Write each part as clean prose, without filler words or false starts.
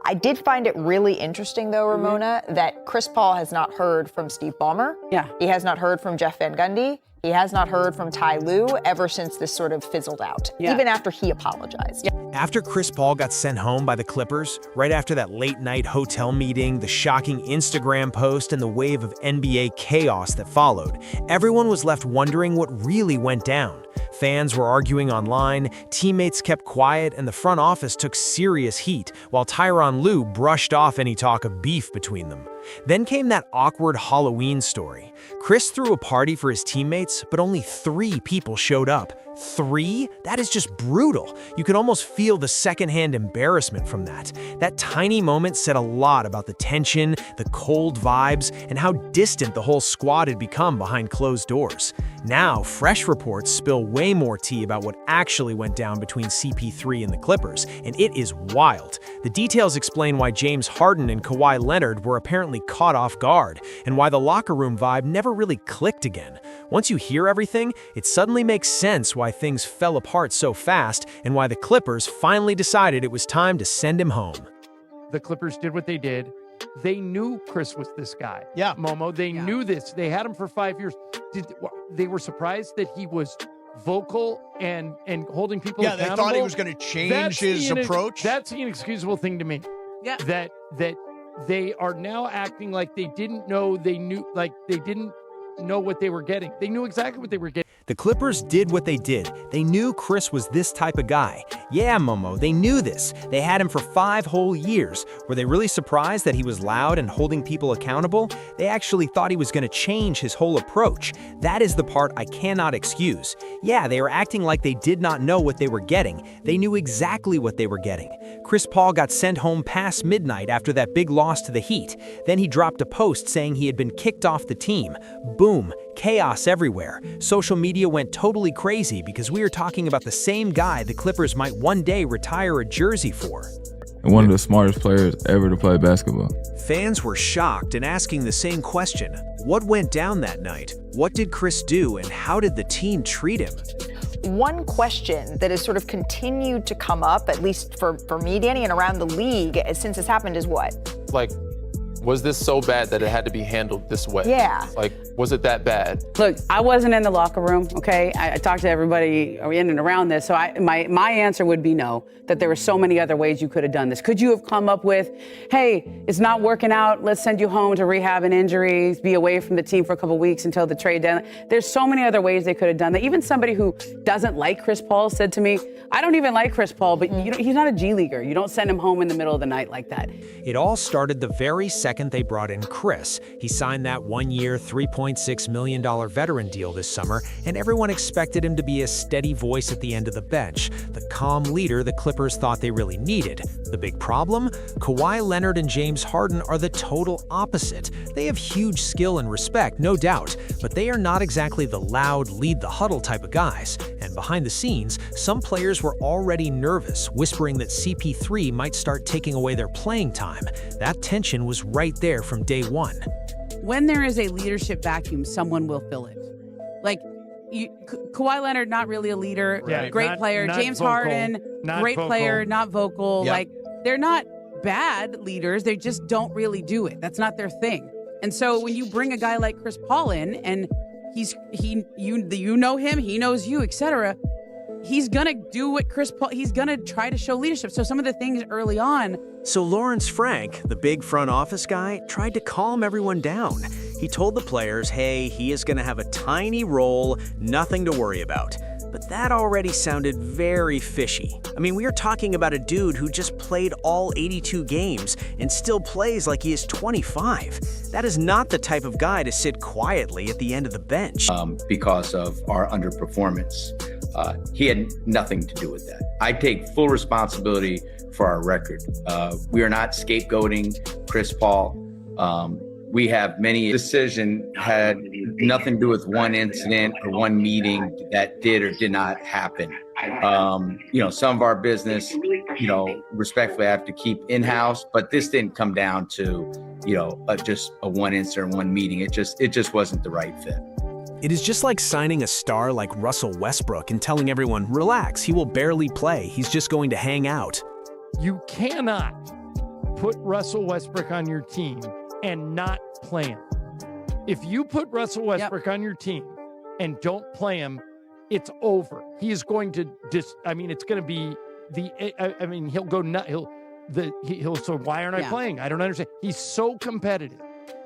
I did find it really interesting, though, Ramona, that Chris Paul has not heard from Steve Ballmer. Yeah. He has not heard from Jeff Van Gundy. He has not heard from Ty Lue ever since this sort of fizzled out, even after he apologized. After Chris Paul got sent home by the Clippers, right after that late-night hotel meeting, the shocking Instagram post, and the wave of NBA chaos that followed, everyone was left wondering what really went down. Fans were arguing online, teammates kept quiet, and the front office took serious heat, while Tyronn Lue brushed off any talk of beef between them. Then came that awkward Halloween story. Chris threw a party for his teammates, but only 3 people showed up. 3? That is just brutal. You could almost feel the secondhand embarrassment from that. That tiny moment said a lot about the tension, the cold vibes, and how distant the whole squad had become behind closed doors. Now, fresh reports spill way more tea about what actually went down between CP3 and the Clippers, and it is wild. The details explain why James Harden and Kawhi Leonard were apparently caught off guard, and why the locker room vibe never really clicked again. Once you hear everything, it suddenly makes sense why things fell apart so fast, and why the Clippers finally decided it was time to send him home. The Clippers did what they did. They knew Chris was this guy. Yeah. Momo, they knew this. They had him for 5 years. They were surprised that he was vocal and holding people accountable. They thought he was going to change his approach. That's the inexcusable thing to me. Yeah. That they are now acting like they didn't know they knew, like they didn't know what they were getting. They knew exactly what they were getting. The Clippers did what they did. They knew Chris was this type of guy. Yeah, Momo, they knew this. They had him for 5 whole years. Were they really surprised that he was loud and holding people accountable? They actually thought he was going to change his whole approach. That is the part I cannot excuse. Yeah, they were acting like they did not know what they were getting. They knew exactly what they were getting. Chris Paul got sent home past midnight after that big loss to the Heat. Then he dropped a post saying he had been kicked off the team. Boom. Chaos everywhere. Social media went totally crazy because we are talking about the same guy the Clippers might one day retire a jersey for. And one of the smartest players ever to play basketball. Fans were shocked and asking the same question. What went down that night? What did Chris do, and how did the team treat him? One question that has sort of continued to come up, at least for me, Danny, and around the league since this happened is what? Like, was this so bad that it had to be handled this way? Yeah. Like, was it that bad? Look, I wasn't in the locker room, okay? I talked to everybody in and around this, so my answer would be no, that there were so many other ways you could have done this. Could you have come up with, hey, it's not working out, let's send you home to rehab and injuries, be away from the team for a couple weeks until the trade deadline? There's so many other ways they could have done that. Even somebody who doesn't like Chris Paul said to me, I don't even like Chris Paul, but he's not a G leaguer. You don't send him home in the middle of the night like that. It all started the very second they brought in Chris. He signed that 1-year, $3.6 million veteran deal this summer, and everyone expected him to be a steady voice at the end of the bench, the calm leader the Clippers thought they really needed. The big problem? Kawhi Leonard and James Harden are the total opposite. They have huge skill and respect, no doubt, but they are not exactly the loud, lead-the-huddle type of guys. And behind the scenes, some players were already nervous, whispering that CP3 might start taking away their playing time. That tension was right there from day one. When there is a leadership vacuum, someone will fill it. Like, Kawhi Leonard, not really a leader, great player. not James vocal, Harden, great vocal. player, not vocal. Yep. Like, they're not bad leaders. They just don't really do it. That's not their thing. And so when you bring a guy like Chris Paul in, and you know him, he knows you, etc., he's gonna do what Chris Paul. He's gonna try to show leadership. So some of the things early on. So Lawrence Frank, the big front office guy, tried to calm everyone down. He told the players, hey, he is going to have a tiny role, nothing to worry about. But that already sounded very fishy. I mean, we are talking about a dude who just played all 82 games and still plays like he is 25. That is not the type of guy to sit quietly at the end of the bench. Because of our underperformance. He had nothing to do with that. I take full responsibility for our record. We are not scapegoating Chris Paul. We have many decisions had nothing to do with one incident or one meeting that did or did not happen. Some of our business, respectfully, I have to keep in-house, but this didn't come down to, just a one incident, one meeting. It just wasn't the right fit. It is just like signing a star like Russell Westbrook and telling everyone, relax, he will barely play. He's just going to hang out. You cannot put Russell Westbrook on your team and not play him. If you put Russell Westbrook on your team and don't play him, it's over. He is going to it's going to be he'll go nuts. He'll so why aren't I playing? I don't understand. He's so competitive.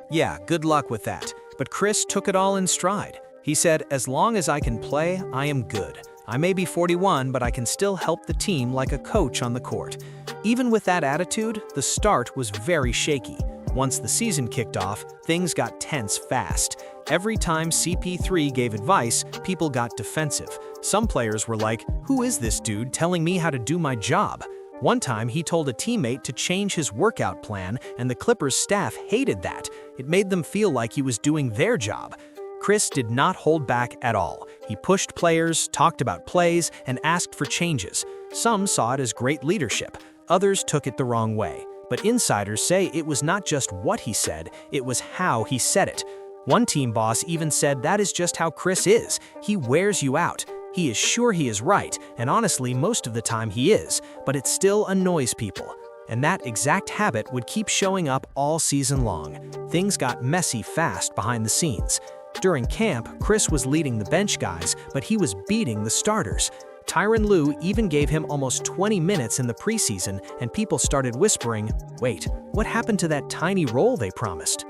Yeah, good luck with that. But Chris took it all in stride. He said, as long as I can play, I am good. I may be 41, but I can still help the team like a coach on the court. Even with that attitude, the start was very shaky. Once the season kicked off, things got tense fast. Every time CP3 gave advice, people got defensive. Some players were like, who is this dude telling me how to do my job? One time, he told a teammate to change his workout plan, and the Clippers staff hated that. It made them feel like he was doing their job. Chris did not hold back at all. He pushed players, talked about plays, and asked for changes. Some saw it as great leadership. Others took it the wrong way. But insiders say it was not just what he said, it was how he said it. One team boss even said that is just how Chris is. He wears you out. He is sure he is right, and honestly, most of the time he is, but it still annoys people. And that exact habit would keep showing up all season long. Things got messy fast behind the scenes. During camp, Chris was leading the bench guys, but he was beating the starters. Tyronn Lue even gave him almost 20 minutes in the preseason, and people started whispering, wait, what happened to that tiny role they promised?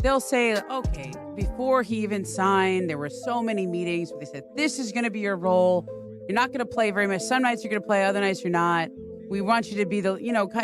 They'll say, okay, before he even signed, there were so many meetings where they said, this is going to be your role. You're not going to play very much. Some nights you're going to play, other nights you're not. We want you to be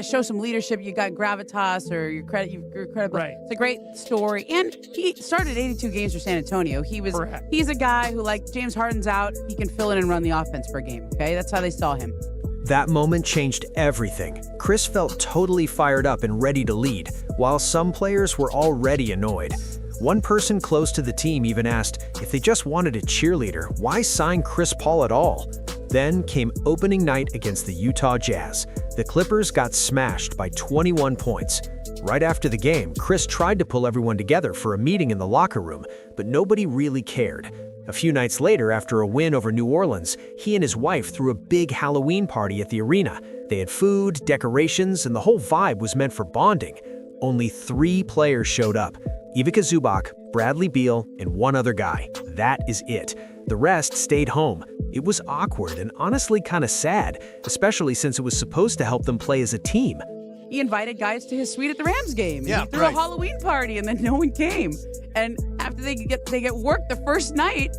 show some leadership. You got gravitas or you're credible. Right. It's a great story. And he started 82 games for San Antonio. He's a guy who, like, James Harden's out, he can fill in and run the offense for a game. Okay, that's how they saw him. That moment changed everything. Chris felt totally fired up and ready to lead, while some players were already annoyed. One person close to the team even asked if they just wanted a cheerleader, why sign Chris Paul at all? Then came opening night against the Utah Jazz. The Clippers got smashed by 21 points. Right after the game, Chris tried to pull everyone together for a meeting in the locker room, but nobody really cared. A few nights later, after a win over New Orleans, he and his wife threw a big Halloween party at the arena. They had food, decorations, and the whole vibe was meant for bonding. Only 3 players showed up: Ivica Zubac, Bradley Beal, and one other guy. That is it. The rest stayed home. It was awkward and honestly kind of sad, especially since it was supposed to help them play as a team. He invited guys to his suite at the Rams game. Yeah, he threw a Halloween party, and then no one came. And after they get worked the first night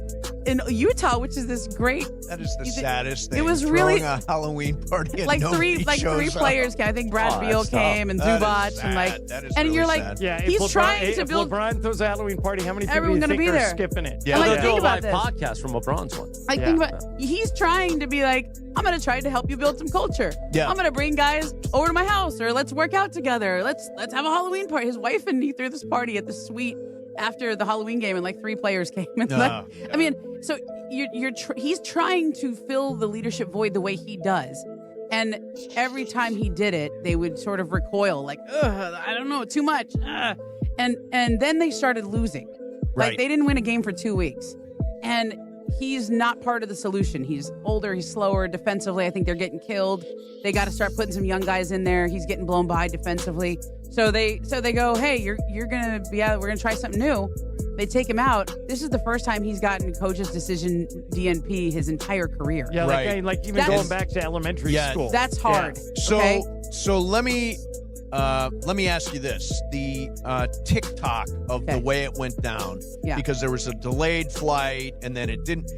in Utah, which is this great. That is the saddest thing. It was really a Halloween party. And like three players came. I think Brad Beal came and Zubac and you're like, yeah, he's trying to build. If LeBron throws a Halloween party, how many people Everyone do you gonna think be are there. skipping it? Yeah, Like, they'll do think a about live this. podcast from LeBron's one. Like, think about, he's trying to be like, I'm going to try to help you build some culture. Yeah. I'm going to bring guys over to my house, or let's work out together. Let's have a Halloween party. His wife and he threw this party at the suite after the Halloween game, and like 3 players came. And I mean, so he's trying to fill the leadership void the way he does. And every time he did it, they would sort of recoil, like, ugh, I don't know, too much. And then they started losing. Like, Right. they didn't win a game for 2 weeks. And he's not part of the solution. He's older, he's slower defensively. I think they're getting killed. They got to start putting some young guys in there. He's getting blown by defensively. So they go, hey, you're going to be out. We're going to try something new. They take him out. This is the first time he's gotten coach's decision DNP his entire career. Yeah, Right. like even That's- going back to elementary school. That's hard. So okay? so let me ask you this: the TikTok of the Okay. way it went down, Yeah. because there was a delayed flight and then it didn't.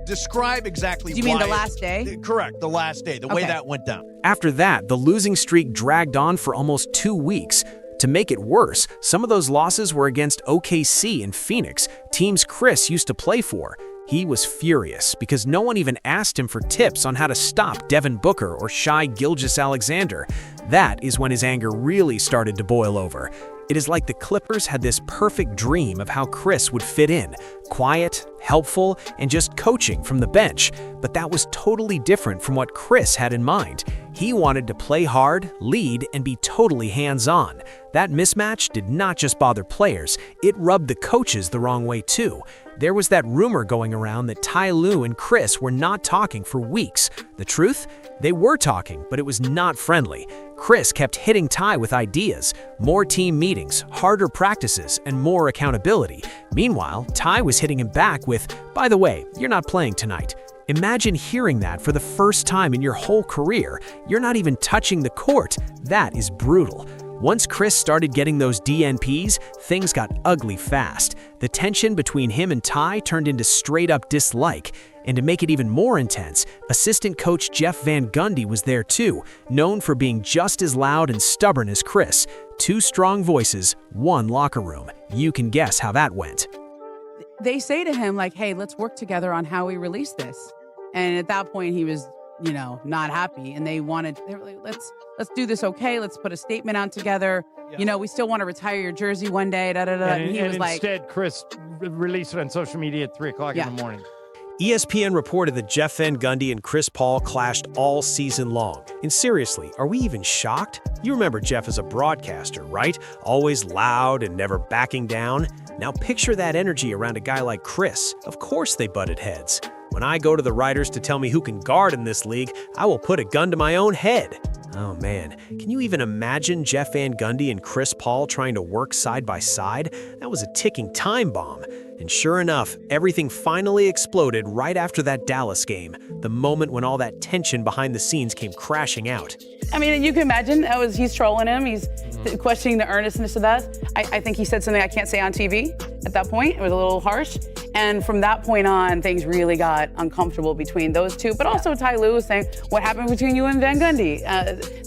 Describe exactly? Do you mean why the last day? Correct, the last day, the way Okay. that went down. After that, the losing streak dragged on for almost 2 weeks. To make it worse, some of those losses were against OKC and Phoenix, teams Chris used to play for. He was furious because no one even asked him for tips on how to stop Devin Booker or Shai Gilgeous-Alexander. That is when his anger really started to boil over. It is like the Clippers had this perfect dream of how Chris would fit in, quiet, helpful, and just coaching from the bench. But that was totally different from what Chris had in mind. He wanted to play hard, lead, and be totally hands-on. That mismatch did not just bother players, it rubbed the coaches the wrong way too. There was that rumor going around that Ty Lue and Chris were not talking for weeks. The truth? They were talking, but it was not friendly. Chris kept hitting Ty with ideas, more team meetings, harder practices, and more accountability. Meanwhile, Ty was hitting him back with, "By the way, you're not playing tonight." Imagine hearing that for the first time in your whole career. You're not even touching the court. That is brutal. Once Chris started getting those DNPs, things got ugly fast. The tension between him and Ty turned into straight-up dislike. And to make it even more intense, assistant coach Jeff Van Gundy was there too, known for being just as loud and stubborn as Chris. Two strong voices, one locker room. You can guess how that went. They say to him, like, hey, let's work together on how we release this. And at that point, he was, not happy. And they were like, let's do this, okay? Let's put a statement out together. Yeah. We still want to retire your jersey one day, da-da-da. And he was instead, Chris released it on social media at 3 o'clock in the morning. ESPN reported that Jeff Van Gundy and Chris Paul clashed all season long. And seriously, are we even shocked? You remember Jeff as a broadcaster, right? Always loud and never backing down. Now picture that energy around a guy like Chris. Of course they butted heads. When I go to the writers to tell me who can guard in this league, I will put a gun to my own head. Oh man, can you even imagine Jeff Van Gundy and Chris Paul trying to work side by side? That was a ticking time bomb. And sure enough, everything finally exploded right after that Dallas game, the moment when all that tension behind the scenes came crashing out. I mean, you can imagine, he's trolling him, he's questioning the earnestness of that. I think he said something I can't say on TV at that point. It was a little harsh. And from that point on, things really got uncomfortable between those two. But also Ty Lue was saying, what happened between you and Van Gundy?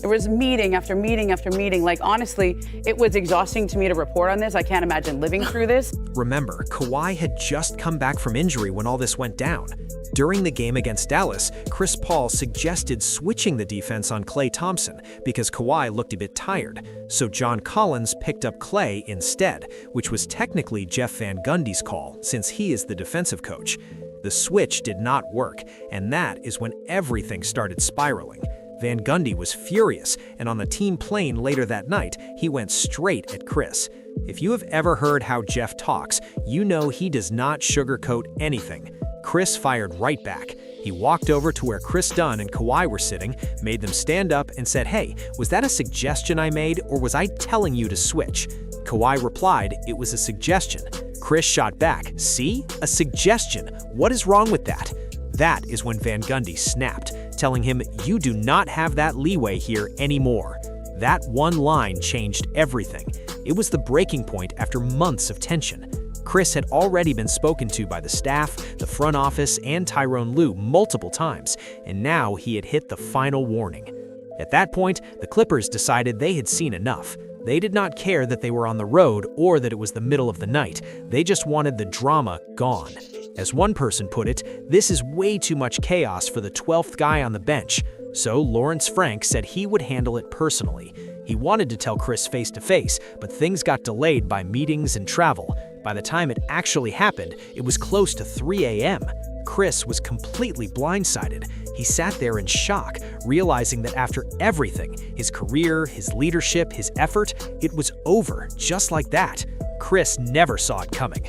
There was meeting after meeting after meeting. Like, honestly, it was exhausting to me to report on this. I can't imagine living through this. Remember, Kawhi had just come back from injury when all this went down. During the game against Dallas, Chris Paul suggested switching the defense on Klay Thompson because Kawhi looked a bit tired. So John Collins picked up Klay instead, which was technically Jeff Van Gundy's call since he is the defensive coach. The switch did not work, and that is when everything started spiraling. Van Gundy was furious, and on the team plane later that night, he went straight at Chris. If you have ever heard how Jeff talks, you know he does not sugarcoat anything. Chris fired right back. He walked over to where Chris Dunn and Kawhi were sitting, made them stand up and said, "Hey, was that a suggestion I made or was I telling you to switch?" Kawhi replied, "It was a suggestion." Chris shot back, "See? A suggestion. What is wrong with that?" That is when Van Gundy snapped, telling him, "You do not have that leeway here anymore." That one line changed everything. It was the breaking point after months of tension. Chris had already been spoken to by the staff, the front office, and Tyronn Lue multiple times, and now he had hit the final warning. At that point, the Clippers decided they had seen enough. They did not care that they were on the road or that it was the middle of the night. They just wanted the drama gone. As one person put it, this is way too much chaos for the 12th guy on the bench. So Lawrence Frank said he would handle it personally. He wanted to tell Chris face-to-face, but things got delayed by meetings and travel. By the time it actually happened, it was close to 3 a.m. Chris was completely blindsided. He sat there in shock, realizing that after everything, his career, his leadership, his effort, it was over just like that. Chris never saw it coming.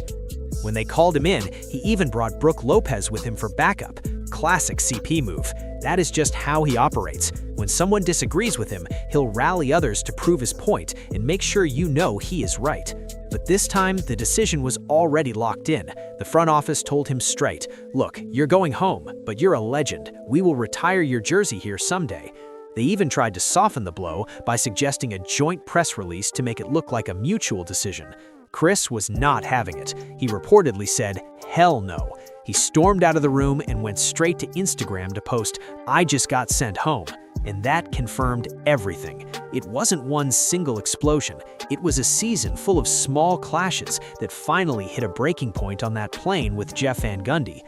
When they called him in, he even brought Brook Lopez with him for backup. Classic CP move. That is just how he operates. When someone disagrees with him, he'll rally others to prove his point and make sure you know he is right. But this time, the decision was already locked in. The front office told him straight, "Look, you're going home, but you're a legend. We will retire your jersey here someday." They even tried to soften the blow by suggesting a joint press release to make it look like a mutual decision. Chris was not having it. He reportedly said, "Hell no." He stormed out of the room and went straight to Instagram to post, "I just got sent home." And that confirmed everything. It wasn't one single explosion. It was a season full of small clashes that finally hit a breaking point on that plane with Jeff Van Gundy.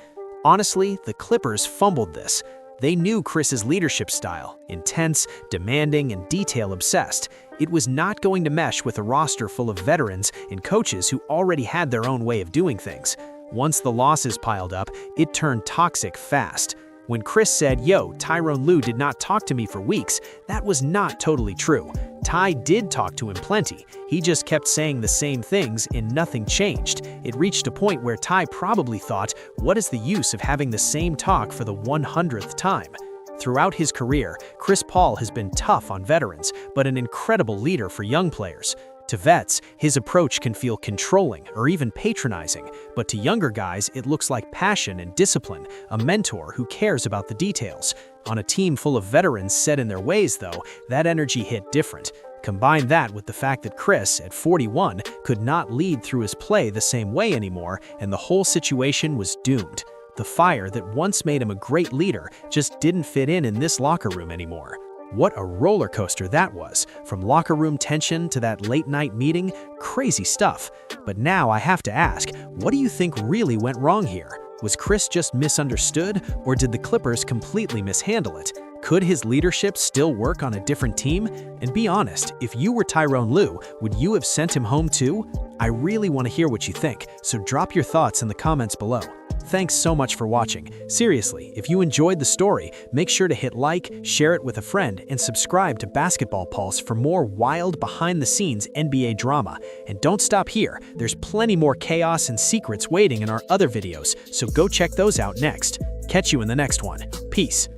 Honestly, the Clippers fumbled this. They knew Chris's leadership style, intense, demanding, and detail-obsessed. It was not going to mesh with a roster full of veterans and coaches who already had their own way of doing things. Once the losses piled up, it turned toxic fast. When Chris said, "Yo, Tyronn Lue did not talk to me for weeks," that was not totally true. Ty did talk to him plenty. He just kept saying the same things and nothing changed. It reached a point where Ty probably thought, what is the use of having the same talk for the 100th time? Throughout his career, Chris Paul has been tough on veterans, but an incredible leader for young players. To vets, his approach can feel controlling or even patronizing, but to younger guys, it looks like passion and discipline, a mentor who cares about the details. On a team full of veterans set in their ways, though, that energy hit different. Combine that with the fact that Chris, at 41, could not lead through his play the same way anymore, and the whole situation was doomed. The fire that once made him a great leader just didn't fit in this locker room anymore. What a roller coaster that was. From locker room tension to that late-night meeting, crazy stuff. But now I have to ask, what do you think really went wrong here? Was Chris just misunderstood, or did the Clippers completely mishandle it? Could his leadership still work on a different team? And be honest, if you were Tyronn Lue, would you have sent him home too? I really want to hear what you think, so drop your thoughts in the comments below. Thanks so much for watching. Seriously, if you enjoyed the story, make sure to hit like, share it with a friend, and subscribe to Basketball Pulse for more wild behind-the-scenes NBA drama. And don't stop here, there's plenty more chaos and secrets waiting in our other videos, so go check those out next. Catch you in the next one. Peace.